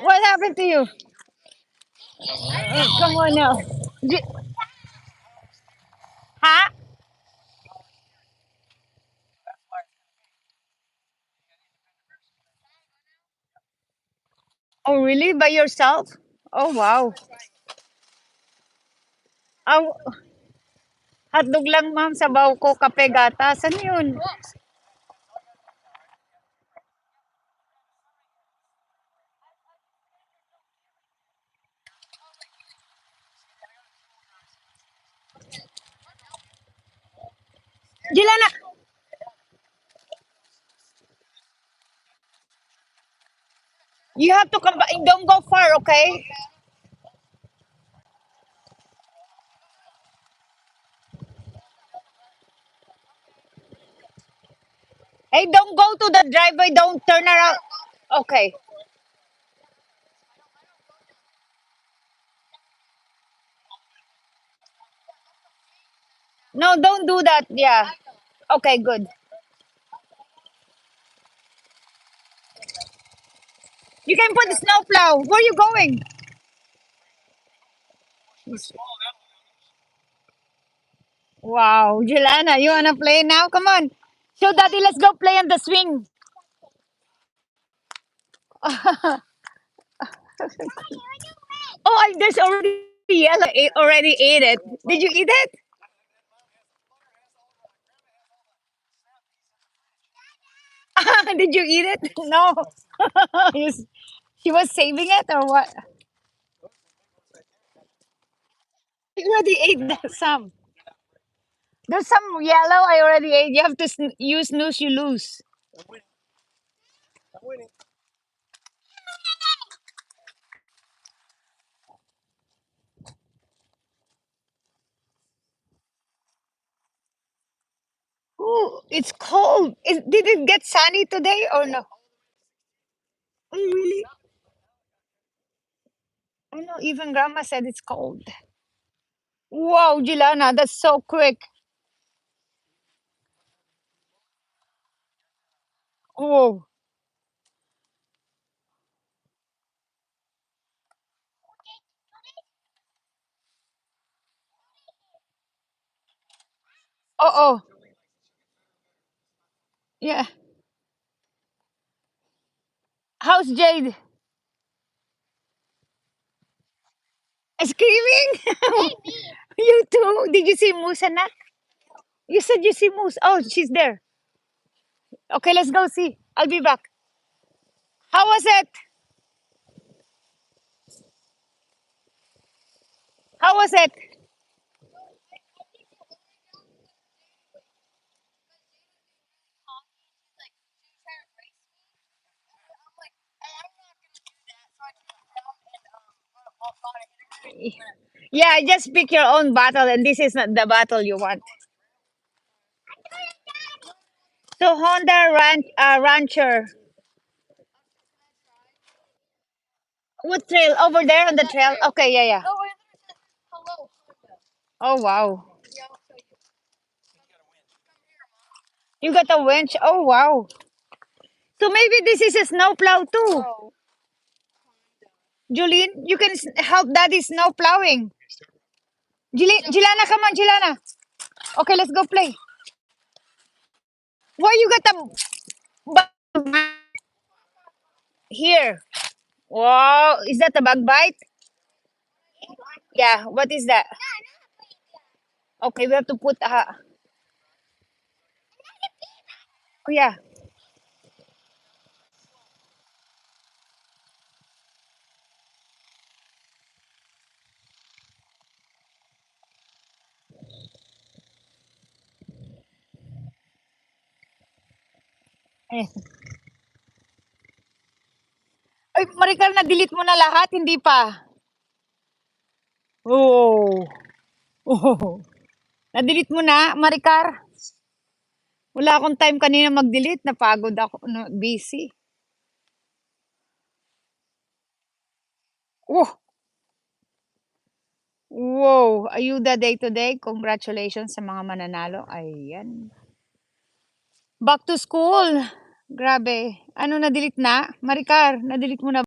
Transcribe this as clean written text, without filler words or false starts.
What happened to you? Come on now. Di- ha? Oh, really? By yourself? Oh, wow. Oh, hotdog lang, ma'am. Sabaw ko, kape, gata. Saan yun? Jilana, you have to come back. Don't go far, okay? Hey, don't go to the driveway. Don't turn around. Okay. No, don't do that. Yeah. Okay, good. You can put the snowplow. Where are you going? Wow, Jelana, you wanna play now? Come on. So, Daddy, let's go play on the swing. There's already yellow. I already ate it. Did you eat it? Did you eat it? No. You s- she was saving it or what? I already ate some. There's some yellow I already ate. You have to use snooze, you lose. Ooh, it's cold. Did it get sunny today or no? Oh, really? I know, even grandma said it's cold. Wow, Gilana, that's so quick. Oh, oh. Yeah. How's Jade? Screaming? You too? Did you see Moose, anak? You said you see Moose. Oh, she's there. Okay, let's go see. I'll be back. How was it? How was it? Yeah, just pick your own battle, and this is not the battle you want. So Honda Rancher. What trail? Over there on the trail? Okay, yeah, yeah. Oh, wow. You got a winch? Oh, wow. So maybe this is a snowplow too. Julene, you can help daddy snow plowing. Jilana, come on, Jilana. Okay, let's go play. Why you got a bug here? Wow, is that a bug bite? Yeah, what is that? Okay, we have to put oh yeah. Eh. Ay, Maricar, na-delete mo na lahat, hindi pa. Oh. Oh. Na-delete mo na, Maricar? Wala akong time kanina mag-delete, napagod ako, no, busy. Oh, wow, ayuda day to day. Congratulations sa mga mananalo. Ayan. Back to school. Grabe. Ano, na-delete na? Maricar, na-delete mo na